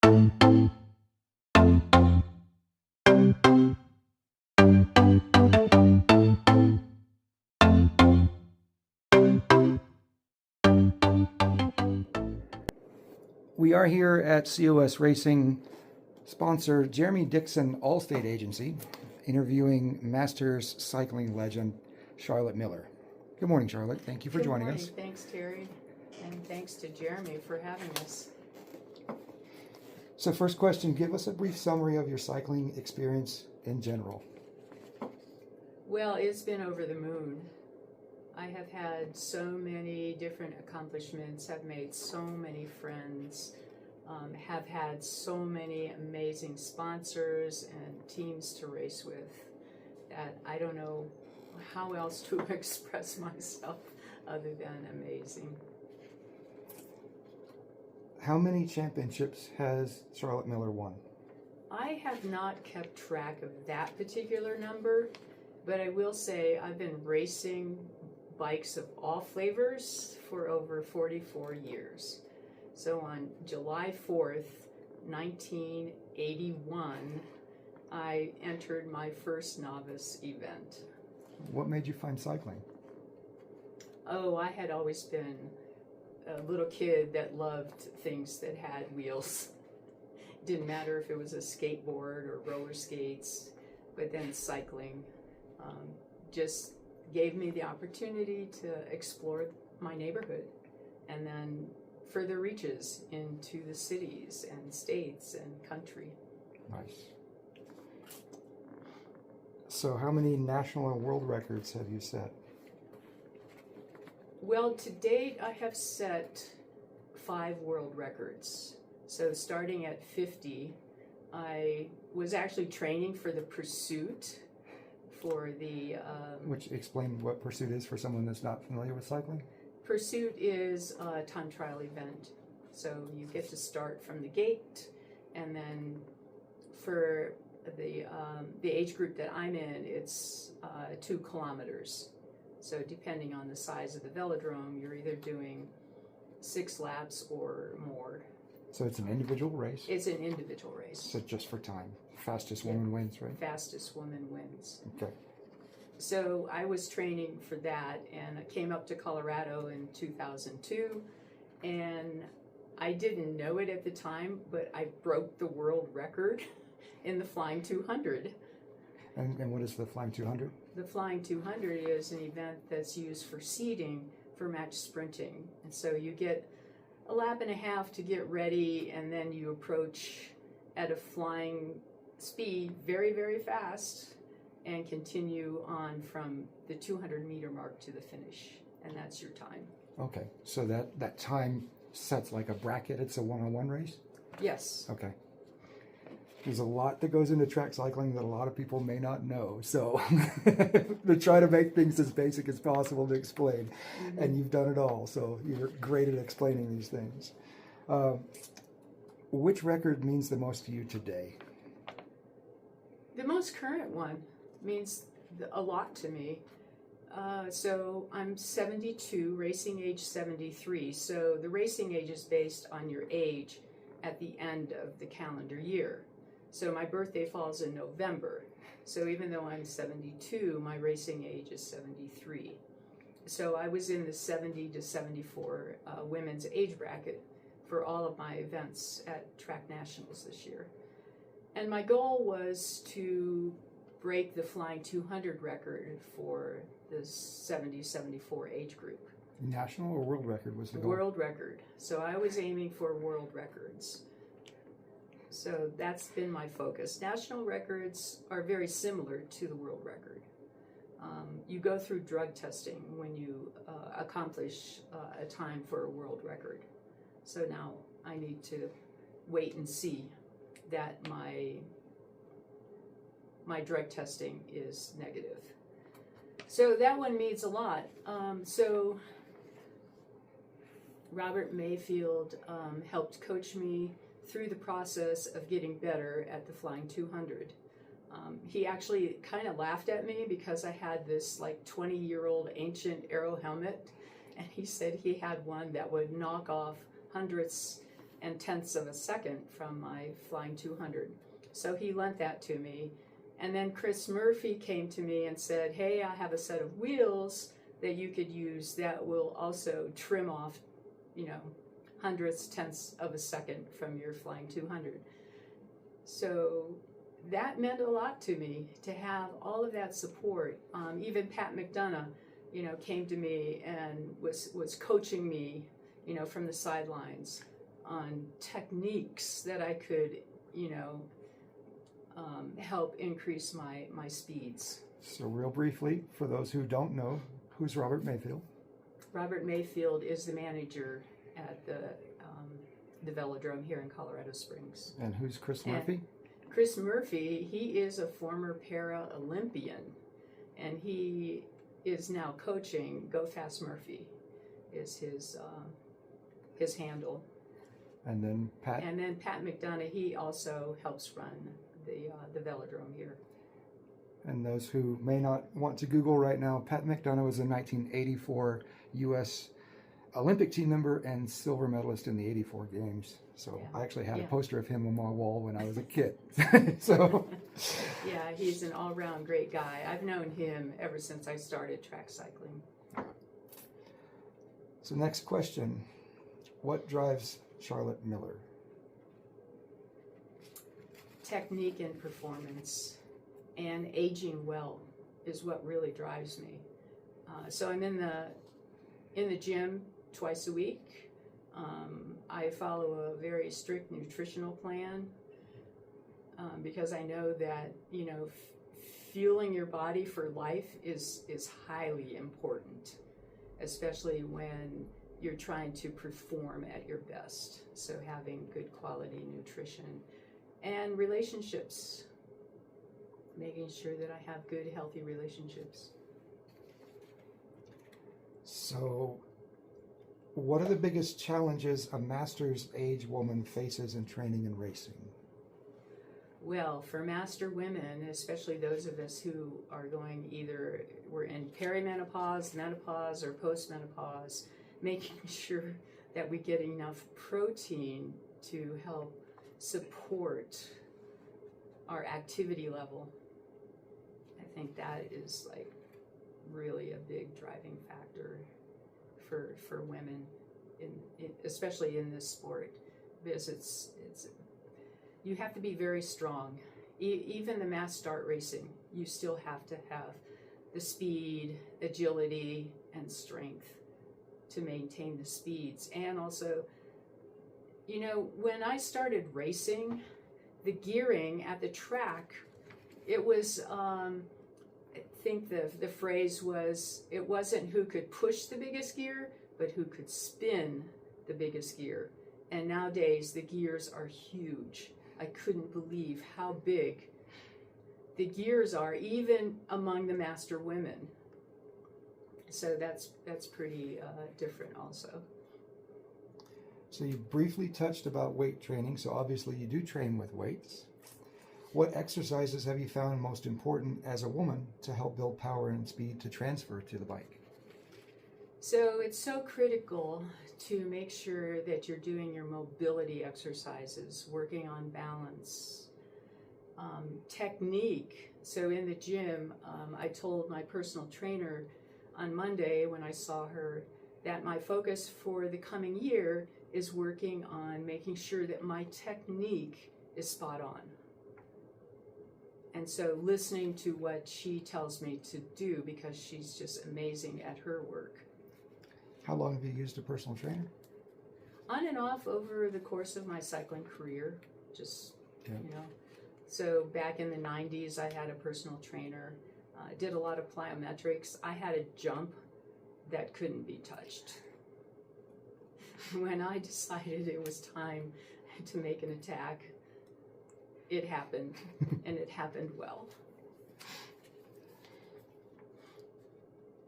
We are here at COS Racing, sponsor Jeremy Dixon Allstate Agency, interviewing Masters cycling legend Charlotte Miller. Good morning, Charlotte. Thank you for joining us. Good morning. Thanks, Terry, and thanks to Jeremy for having us. So first question, give us a brief summary of your cycling experience in general. Well, it's been over the moon. I have had so many different accomplishments, have made so many friends, have had so many amazing sponsors and teams to race with that I don't know how else to express myself other than amazing. How many championships has Charlotte Miller won? I have not kept track of that particular number, but I will say I've been racing bikes of all flavors for over 44 years. So on July 4th, 1981, I entered my first novice event. What made you find cycling? Oh, I had always been a little kid that loved things that had wheels. Didn't matter if it was a skateboard or roller skates, but then cycling just gave me the opportunity to explore my neighborhood and then further reaches into the cities and states and country. Nice. So how many national and world records have you set? Well, to date, I have set 5 world records. So starting at 50, I was actually training for the Pursuit, for the... Which, explain what Pursuit is for someone that's not familiar with cycling. Pursuit is a time trial event. So you get to start from the gate, and then for the age group that I'm in, it's 2 kilometers. So depending on the size of the velodrome, you're either doing 6 laps or more. So it's an individual race? It's an individual race. So just for time. Fastest woman wins, right? Fastest woman wins. Okay. So I was training for that, and I came up to Colorado in 2002, and I didn't know it at the time, but I broke the world record in the Flying 200. And what is the Flying 200? The Flying 200 is an event that's used for seeding for match sprinting. And so you get a lap and a half to get ready, and then you approach at a flying speed very, very fast and continue on from the 200-meter mark to the finish. And that's your time. Okay. So that time sets like a bracket. It's a one-on-one race? Yes. Okay. There's a lot that goes into track cycling that a lot of people may not know. So to try to make things as basic as possible to explain. Mm-hmm. And you've done it all. So you're great at explaining these things. Which record means the most to you today? The most current one means a lot to me. So I'm 72, racing age 73. So the racing age is based on your age at the end of the calendar year. So my birthday falls in November. So even though I'm 72, my racing age is 73. So I was in the 70 to 74 women's age bracket for all of my events at Track Nationals this year. And my goal was to break the Flying 200 record for the 70-74 age group. National or world record was the goal? World record. So I was aiming for world records. So that's been my focus. National records are very similar to the world record. You go through drug testing when you accomplish a time for a world record. So now I need to wait and see that my drug testing is negative. So that one means a lot. So Robert Mayfield helped coach me through the process of getting better at the Flying 200. He actually kind of laughed at me because I had this like 20-year-old ancient Aero helmet, and he said he had one that would knock off hundredths and tenths of a second from my flying 200. So he lent that to me. And then Chris Murphy came to me and said, hey, I have a set of wheels that you could use that will also trim off, hundredths, tenths of a second from your flying 200. So that meant a lot to me, to have all of that support. Even Pat McDonough, came to me and was coaching me, from the sidelines on techniques that I could, help increase my speeds. So real briefly, for those who don't know, who's Robert Mayfield? Robert Mayfield is the manager at the velodrome here in Colorado Springs. And who's Chris Murphy? Chris Murphy, he is a former para-Olympian, and he is now coaching Go Fast Murphy, is his handle. And then Pat? And then Pat McDonough, he also helps run the velodrome here. And those who may not want to Google right now, Pat McDonough was a 1984 U.S. Olympic team member and silver medalist in the 84 games. So Yeah. I actually had Yeah. a poster of him on my wall when I was a kid. So Yeah, he's an all-round great guy. I've known him ever since I started track cycling. So next question, what drives Charlotte Miller? Technique and performance and aging well is what really drives me. So I'm in the gym twice a week. I follow a very strict nutritional plan because I know that fueling your body for life is highly important, especially when you're trying to perform at your best. So having good quality nutrition and relationships, making sure that I have good, healthy relationships. So what are the biggest challenges a master's age woman faces in training and racing? Well, for master women, especially those of us who are we're in perimenopause, menopause, or postmenopause, making sure that we get enough protein to help support our activity level. I think that is really a big driving factor for women, especially in this sport, because it's you have to be very strong. Even the mass start racing, you still have to have the speed, agility, and strength to maintain the speeds. And also, when I started racing, the gearing at the track, it was, I think the phrase was, it wasn't who could push the biggest gear, but who could spin the biggest gear. And nowadays, the gears are huge. I couldn't believe how big the gears are, even among the master women. So that's pretty different also. So you briefly touched about weight training, so obviously you do train with weights. What exercises have you found most important as a woman to help build power and speed to transfer to the bike? So it's so critical to make sure that you're doing your mobility exercises, working on balance, technique. So in the gym, I told my personal trainer on Monday when I saw her that my focus for the coming year is working on making sure that my technique is spot on. And so listening to what she tells me to do, because she's just amazing at her work. How long have you used a personal trainer? On and off over the course of my cycling career, just, Yeah. So back in the 90s, I had a personal trainer. Did a lot of plyometrics. I had a jump that couldn't be touched. When I decided it was time to make an attack, it happened, and it happened well.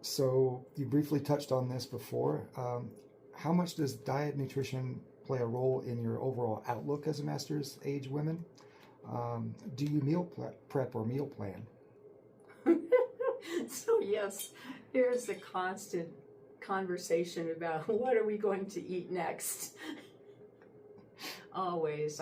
So you briefly touched on this before. How much does diet nutrition play a role in your overall outlook as a master's age woman? Do you meal prep or meal plan? So yes, there's the constant conversation about what are we going to eat next. always.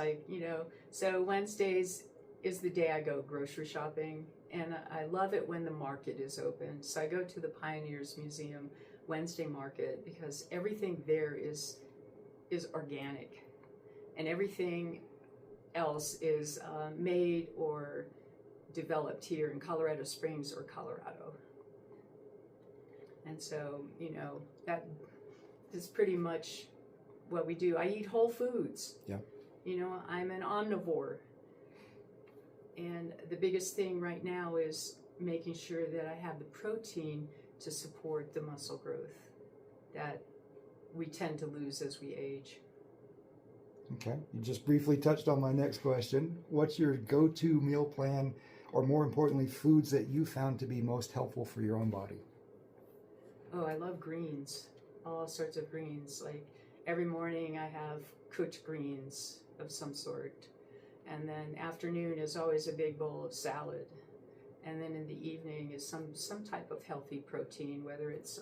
So Wednesdays is the day I go grocery shopping, and I love it when the market is open. So I go to the Pioneers Museum Wednesday market because everything there is organic, and everything else is made or developed here in Colorado Springs or Colorado. And so, that is pretty much what we do. I eat whole foods. Yeah. I'm an omnivore. And the biggest thing right now is making sure that I have the protein to support the muscle growth that we tend to lose as we age. Okay. You just briefly touched on my next question. What's your go-to meal plan, or more importantly, foods that you found to be most helpful for your own body? Oh, I love greens. All sorts of greens. Like every morning I have cooked greens of some sort. And then afternoon is always a big bowl of salad. And then in the evening is some type of healthy protein, whether it's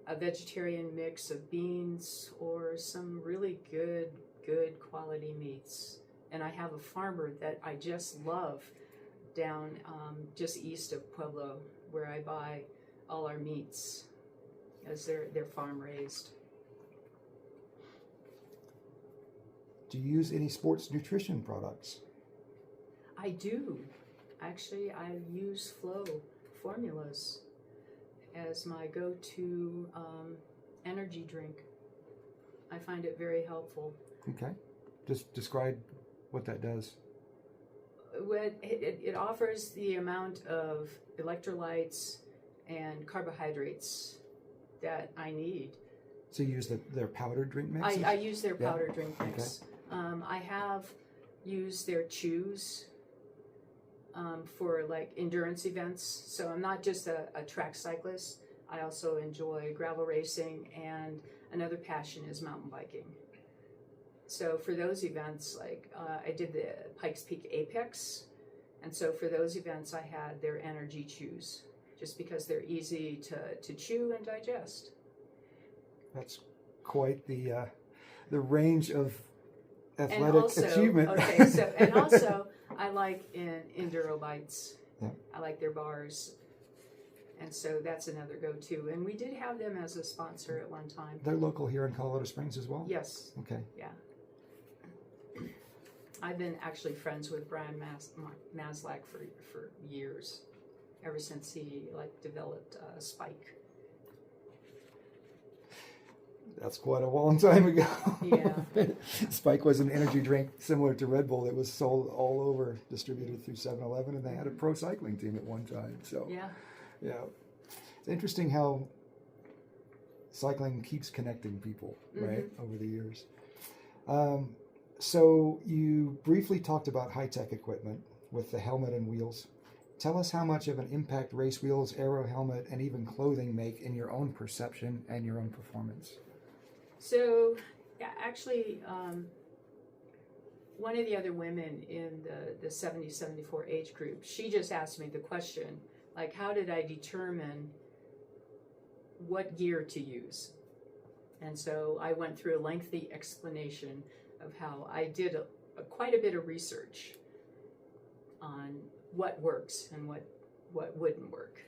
a vegetarian mix of beans or some really good quality meats. And I have a farmer that I just love down just east of Pueblo, where I buy all our meats, as they're farm raised. Do you use any sports nutrition products? I do. Actually, I use Flow formulas as my go-to energy drink. I find it very helpful. Okay. Just describe what that does. It offers the amount of electrolytes and carbohydrates that I need. So you use their powdered drink mixes? I use their powder Yeah. drink mix. Okay. I have used their chews for like endurance events. So I'm not just a track cyclist. I also enjoy gravel racing, and another passion is mountain biking. So for those events, like I did the Pikes Peak Apex, and so for those events I had their energy chews, just because they're easy to chew and digest. That's quite the range of athletic And also, achievement. okay, so and also I like Enduro Bites. Yeah. I like their bars, and so that's another go-to. And we did have them as a sponsor at one time. They're local here in Colorado Springs as well? Yes. Okay. Yeah. I've been actually friends with Brian Maslach for years, ever since he developed Spike. That's quite a long time ago. Yeah. Spike was an energy drink similar to Red Bull that was sold all over, distributed through 7-Eleven, and they had a pro cycling team at one time. So Yeah. It's interesting how cycling keeps connecting people, right, over the years. So you briefly talked about high-tech equipment with the helmet and wheels. Tell us how much of an impact race wheels, aero helmet, and even clothing make in your own perception and your own performance. So, yeah, actually, one of the other women in the 70-74 age group, she just asked me the question, like, how did I determine what gear to use? And so I went through a lengthy explanation of how I did quite a bit of research on what works and what wouldn't work,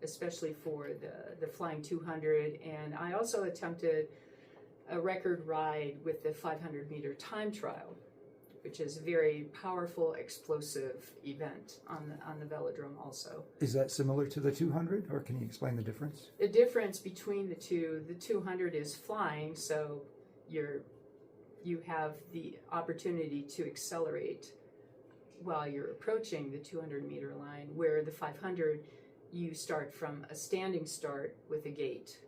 especially for the Flying 200. And I also attempted a record ride with the 500-meter time trial, which is a very powerful, explosive event on the velodrome also. Is that similar to the 200, or can you explain the difference? The difference between the 200 is flying, so you have the opportunity to accelerate while you're approaching the 200-meter line, where the 500, you start from a standing start with a gate.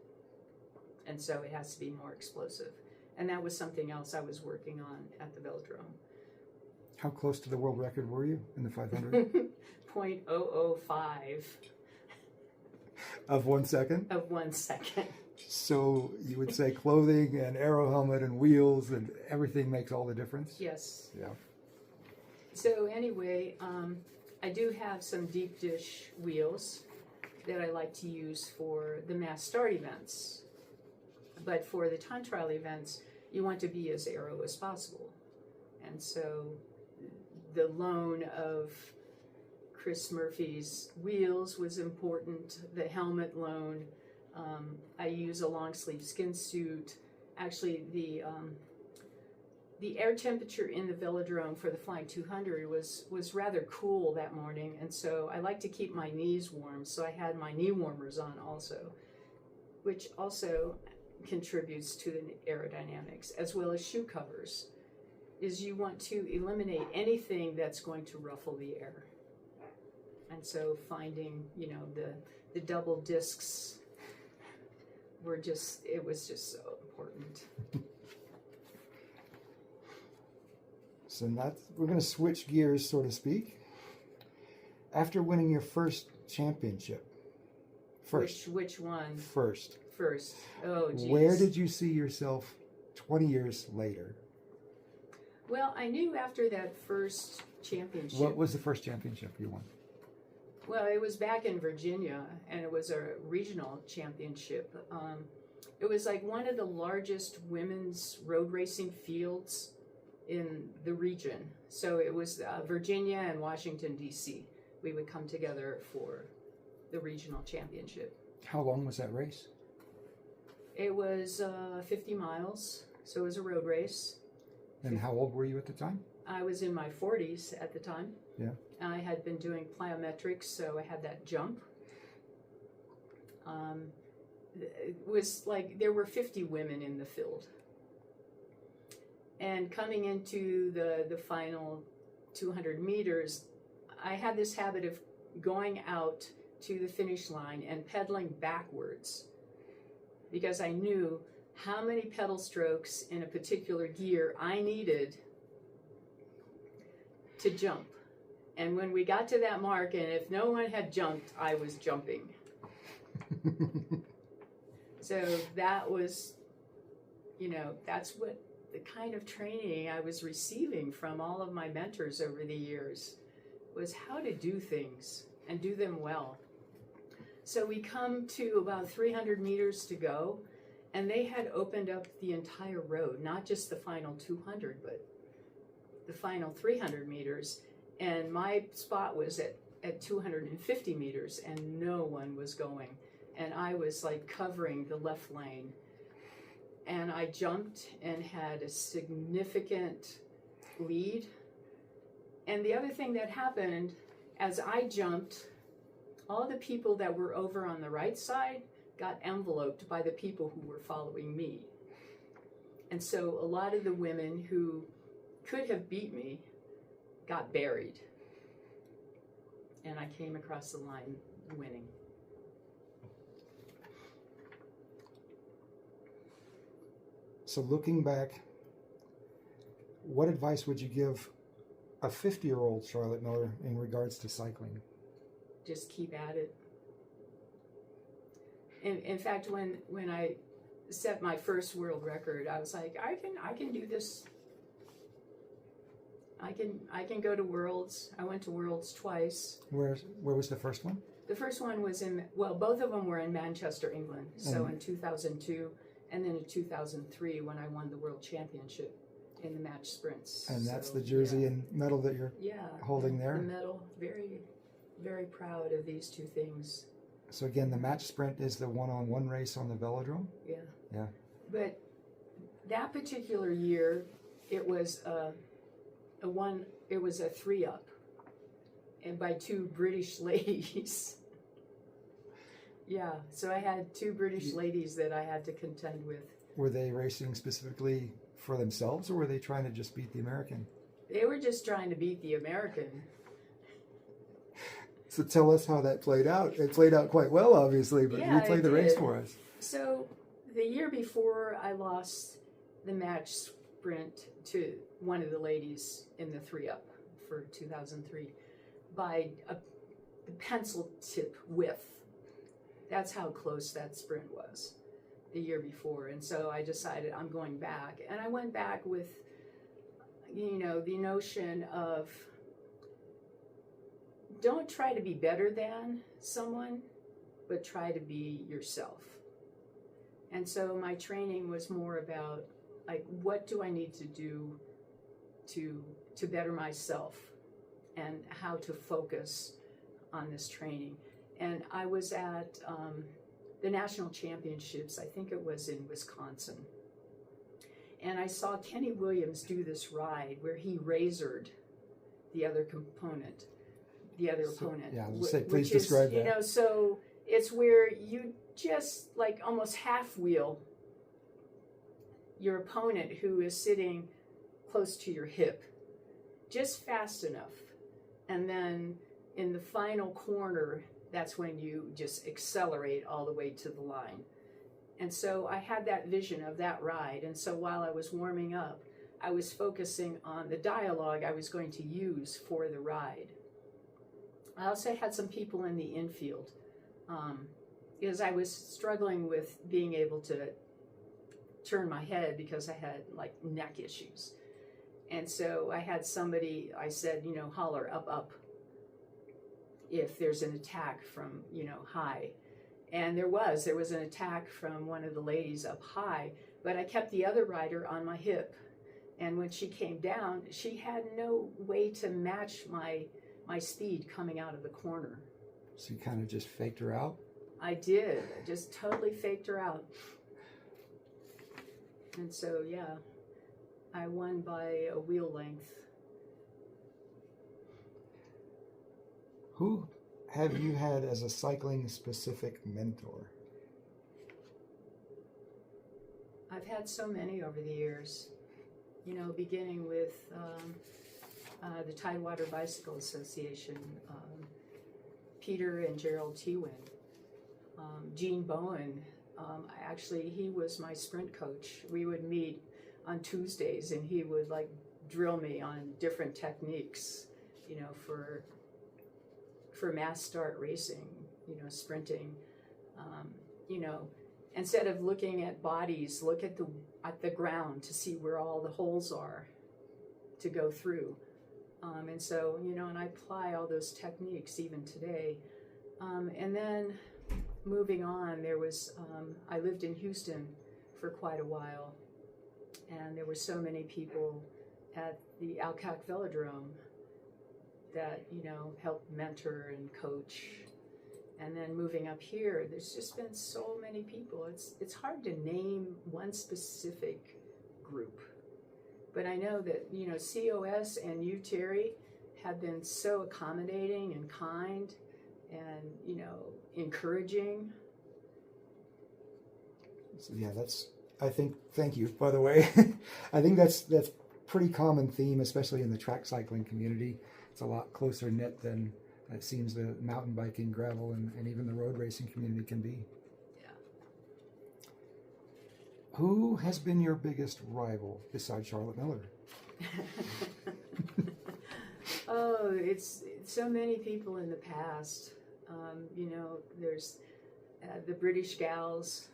And so it has to be more explosive. And that was something else I was working on at the velodrome. How close to the world record were you in the 500? 0.005 Of 1 second? of 1 second. So you would say clothing and aero helmet and wheels and everything makes all the difference? Yes. Yeah. So anyway, I do have some deep dish wheels that I like to use for the mass start events. But for the time trial events, you want to be as aero as possible. And so the loan of Chris Murphy's wheels was important, the helmet loan. I use a long sleeve skin suit. Actually, the air temperature in the velodrome for the Flying 200 was rather cool that morning, and so I like to keep my knees warm, so I had my knee warmers on also, which also contributes to the aerodynamics, as well as shoe covers, is you want to eliminate anything that's going to ruffle the air. And so finding, the double discs it was just so important. So we're going to switch gears, so to speak. After winning your first championship, Which one? First. Oh, geez. Where did you see yourself 20 years later? Well, I knew after that first championship. What was the first championship you won? Well, it was back in Virginia, and it was a regional championship. It was like one of the largest women's road racing fields in the region. So it was Virginia and Washington, D.C. We would come together for the regional championship. How long was that race? It was 50 miles, so it was a road race. And how old were you at the time? I was in my 40s at the time. Yeah. I had been doing plyometrics, so I had that jump. It was like there were 50 women in the field. And coming into the final 200 meters, I had this habit of going out to the finish line and pedaling backwards, because I knew how many pedal strokes in a particular gear I needed to jump. And when we got to that mark, and if no one had jumped, I was jumping. So that was, that's what the kind of training I was receiving from all of my mentors over the years, was how to do things and do them well. So we come to about 300 meters to go, and they had opened up the entire road, not just the final 200, but the final 300 meters. And my spot was at 250 meters, and no one was going. And I was like covering the left lane. And I jumped and had a significant lead. And the other thing that happened, as I jumped, all the people that were over on the right side got enveloped by the people who were following me. And so a lot of the women who could have beat me got buried. And I came across the line winning. So looking back, what advice would you give a 50-year-old Charlotte Miller in regards to cycling? Just keep at it. In fact, when I set my first world record, I was like, I can do this. I can go to Worlds. I went to Worlds twice. Where was the first one? The first one was both of them were in Manchester, England. So in 2002, and then in 2003 when I won the World Championship in the match sprints. And that's the jersey and medal that you're holding there? The medal. Very, very proud of these two things. So again, the match sprint is the one-on-one race on the velodrome? Yeah. Yeah. But that particular year, it was a 3-up, and by two British ladies. Yeah, so I had two British ladies that I had to contend with. Were they racing specifically for themselves, or were they trying to just beat the American? They were just trying to beat the American. So tell us how that played out. It played out quite well, obviously, but replay the race for us. So the year before, I lost the match sprint to one of the ladies in the 3-up for 2003 by the pencil tip width. That's how close that sprint was the year before. And so I decided I'm going back. And I went back with, the notion of don't try to be better than someone, but try to be yourself. And so my training was more about, like, what do I need to do to better myself and how to focus on this training. And I was at the national championships, I think it was in Wisconsin. And I saw Kenny Williams do this ride where he razored the other opponent. Yeah, I was say, please describe that. You know, so it's where you just like almost half wheel your opponent who is sitting close to your hip, just fast enough. And then in the final corner, that's when you just accelerate all the way to the line. And so I had that vision of that ride. And so while I was warming up, I was focusing on the dialogue I was going to use for the ride. I also had some people in the infield because I was struggling with being able to turn my head because I had like neck issues. And so I had somebody, I said, you know, holler up, up if there's an attack from, you know, high. And there was an attack from one of the ladies up high, but I kept the other rider on my hip. And when she came down, she had no way to match my speed coming out of the corner. So you kind of just faked her out? I did. I just totally faked her out. And so, yeah, I won by a wheel length. Who have you had as a cycling-specific mentor? I've had so many over the years, you know, beginning with the Tidewater Bicycle Association, Peter and Gerald Tewin, Gene Bowen. Actually, he was my sprint coach. We would meet on Tuesdays, and he would like drill me on different techniques, you know, for mass start racing, you know, sprinting. You know, instead of looking at bodies, look at the ground to see where all the holes are to go through. And so, you know, and I apply all those techniques even today. And then moving on, there was, I lived in Houston for quite a while, and there were so many people at the Alcac Velodrome that, you know, helped mentor and coach. And then moving up here, there's just been so many people. It's hard to name one specific group. But I know that, you know, COS and you, Terry, have been so accommodating and kind and, you know, encouraging. So yeah, I think, thank you, by the way. I think that's pretty common theme, especially in the track cycling community. It's a lot closer knit than it seems the mountain biking, gravel, and even the road racing community can be. Yeah. Who has been your biggest rival besides Charlotte Miller? Oh, it's so many people in the past. You know, there's the British gals,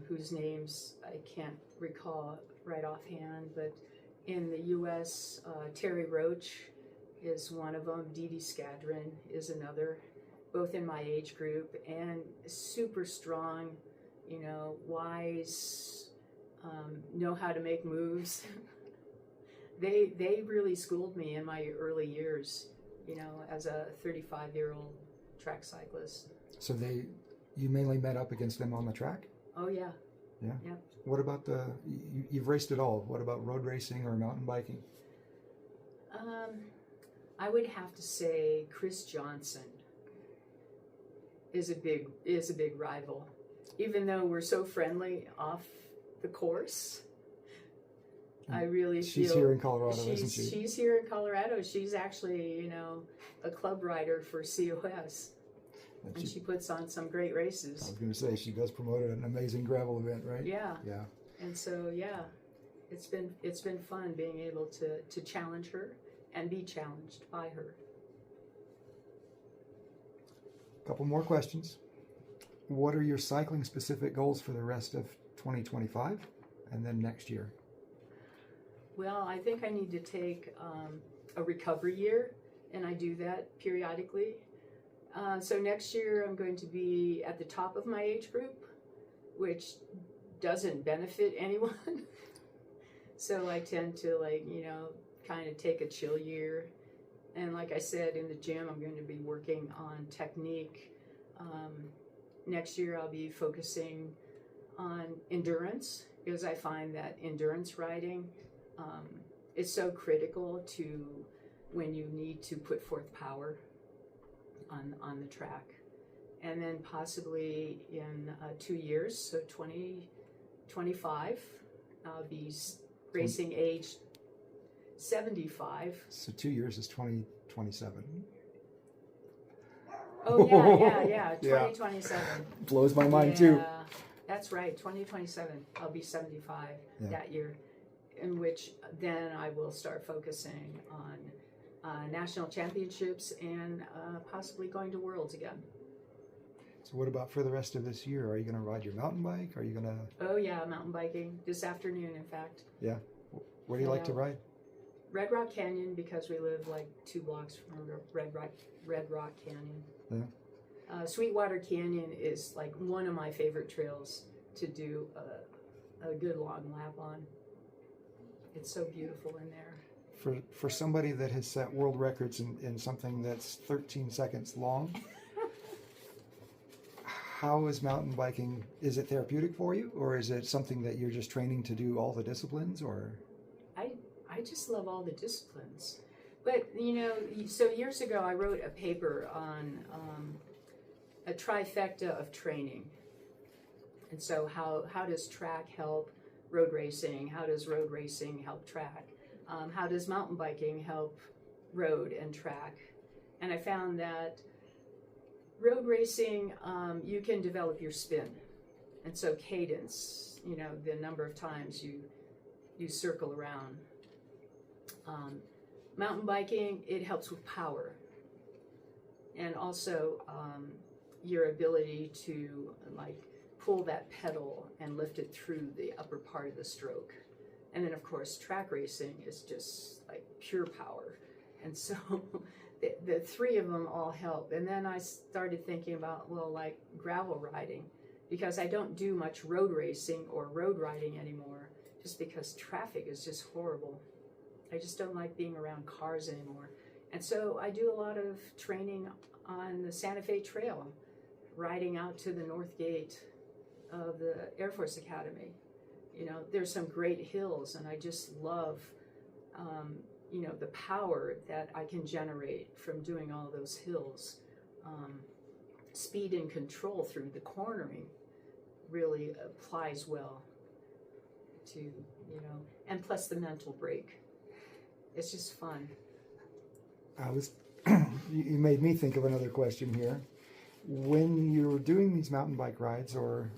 whose names I can't recall right offhand, but in the U.S., Terry Roach is one of them. Dee Dee Skadron is another, both in my age group, and super strong, you know, wise, know how to make moves. They really schooled me in my early years, you know, as a 35-year-old track cyclist. So you mainly met up against them on the track? Oh, yeah. Yeah? Yep. What about you've raced it all. What about road racing or mountain biking? I would have to say Chris Johnson is a big rival. Even though we're so friendly off the course, I really feel... She's here in Colorado, isn't she? She's here in Colorado. She's actually, you know, a club rider for COS. And she puts on some great races. I was going to say, she does promote an amazing gravel event, right? Yeah. Yeah. And so, yeah, it's been fun being able to challenge her and be challenged by her. A couple more questions. What are your cycling-specific goals for the rest of 2025 and then next year? Well, I think I need to take a recovery year, and I do that periodically. So next year I'm going to be at the top of my age group, which doesn't benefit anyone. So I tend to kind of take a chill year. And like I said, in the gym, I'm going to be working on technique. Next year, I'll be focusing on endurance because I find that endurance riding is so critical to when you need to put forth power on the track. And then possibly in 2 years, so 2025, I'll be racing age 75. So 2 years is 2027. Oh, yeah, 2027. Blows my mind too. Yeah, that's right, 2027. I'll be 75 that year, in which then I will start focusing on national championships and possibly going to Worlds again. So what about for the rest of this year? Are you going to ride your mountain bike? Are you going to... Oh, yeah, mountain biking this afternoon, in fact. Yeah. Where do you like to ride? Red Rock Canyon, because we live like 2 blocks from Red Rock Canyon. Yeah. Sweetwater Canyon is like one of my favorite trails to do a good long lap on. It's so beautiful in there. For somebody that has set world records in something that's 13 seconds long, how is mountain biking? Is it therapeutic for you, or is it something that you're just training to do all the disciplines, or? I just love all the disciplines. But, so years ago I wrote a paper on a trifecta of training. And so how does track help road racing? How does road racing help track? How does mountain biking help road and track? And I found that road racing, you can develop your spin. And so cadence, the number of times you circle around. Mountain biking, it helps with power, and also your ability to pull that pedal and lift it through the upper part of the stroke. And then of course track racing is just like pure power, and so the 3 of them all help. And then I started thinking about gravel riding, because I don't do much road racing or road riding anymore, just because traffic is just horrible. I just don't like being around cars anymore. And so I do a lot of training on the Santa Fe Trail, riding out to the North Gate of the Air Force Academy. There's some great hills, and I just love, the power that I can generate from doing all those hills. Speed and control through the cornering really applies well to, and plus the mental break. It's just fun. You made me think of another question here. When you're doing these mountain bike rides or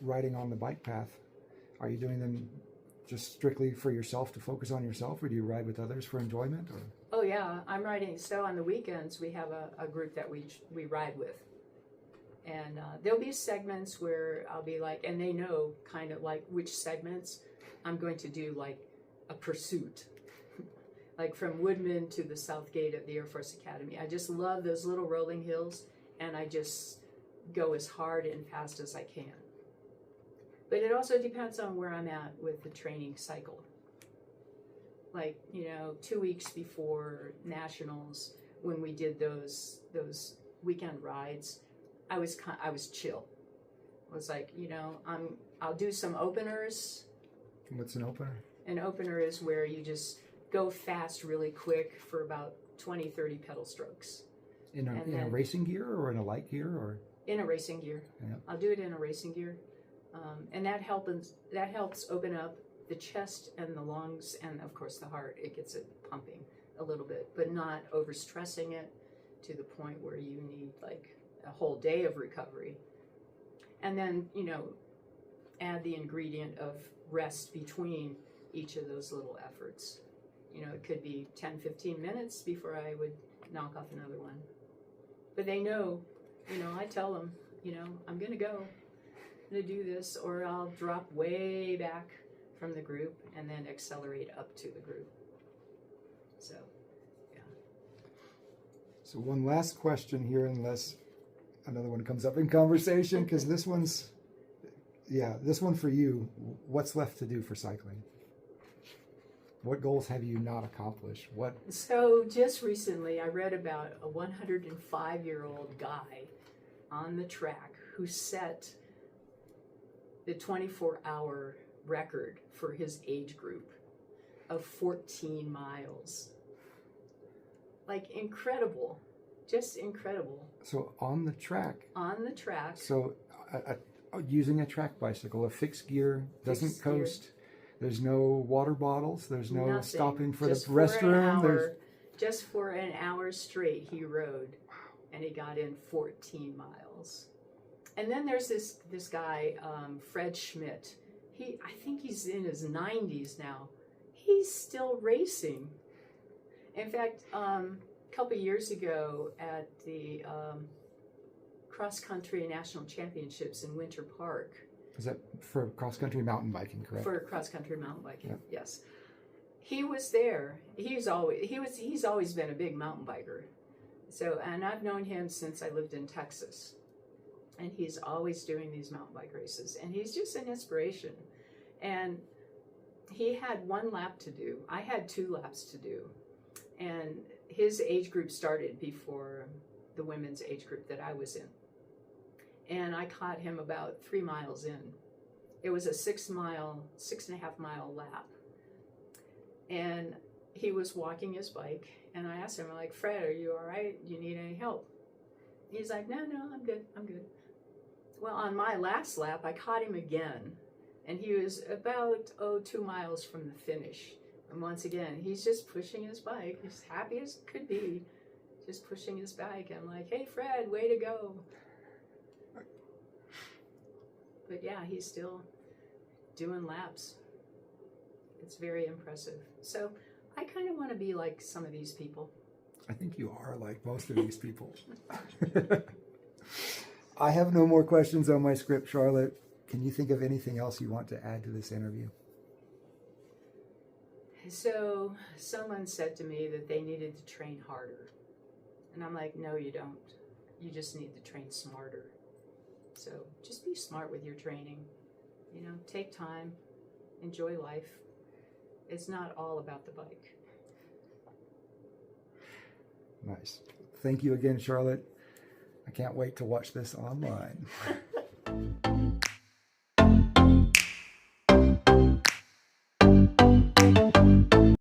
riding on the bike path, are you doing them just strictly for yourself, to focus on yourself, or do you ride with others for enjoyment? Or? Oh yeah, I'm riding. So on the weekends we have a group that we ride with, and there'll be segments where I'll be and they know kind of which segments I'm going to do a pursuit. Like from Woodman to the South Gate of the Air Force Academy. I just love those little rolling hills, and I just go as hard and fast as I can. But it also depends on where I'm at with the training cycle. 2 weeks before nationals, when we did those weekend rides, I was chill. I was I'll do some openers. What's an opener? An opener is where you just go fast really quick for about 20-30 pedal strokes. In a racing gear, or in a light gear, or? In a racing gear. Yeah. I'll do it in a racing gear. And that helps open up the chest and the lungs, and of course the heart. It gets it pumping a little bit, but not overstressing it to the point where you need a whole day of recovery. And then, add the ingredient of rest between each of those little efforts. It could be 10-15 minutes before I would knock off another one. But they know, I tell them, I'm going to go. I'm going to do this, or I'll drop way back from the group and then accelerate up to the group. So, yeah. So one last question here, unless another one comes up in conversation, because this one for you, what's left to do for cycling? What goals have you not accomplished? What? So just recently, I read about a 105-year-old guy on the track who set the 24-hour record for his age group of 14 miles. Like incredible, just incredible. So on the track. On the track. So using a track bicycle, a fixed gear, doesn't Fixed gear. coast. There's no water bottles. There's no Nothing. stopping for Just the for an restroom. hour, just for an hour straight, he rode, and he got in 14 miles. And then there's this guy, Fred Schmidt. I think he's in his 90s now. He's still racing. In fact, a couple of years ago at the cross country national championships in Winter Park. Is that for cross-country mountain biking, correct? For cross-country mountain biking, Yep. yes. He was there. He's always been a big mountain biker. So, and I've known him since I lived in Texas. And he's always doing these mountain bike races. And he's just an inspiration. And he had 1 lap to do. I had 2 laps to do. And his age group started before the women's age group that I was in. And I caught him about 3 miles in. It was a 6.5 mile lap. And he was walking his bike, and I asked him, like, Fred, are you all right? Do you need any help? He's like, no, I'm good. Well, on my last lap, I caught him again, and he was about 2 miles from the finish. And once again, he's just pushing his bike, as happy as could be, just pushing his bike. I'm like, hey, Fred, way to go. But yeah, he's still doing laps. It's very impressive. So I kind of want to be like some of these people. I think you are like most of these people. I have no more questions on my script, Charlotte. Can you think of anything else you want to add to this interview? So someone said to me that they needed to train harder. And I'm like, no, you don't. You just need to train smarter. So just be smart with your training. You know, take time, enjoy life. It's not all about the bike. Nice. Thank you again, Charlotte. I can't wait to watch this online.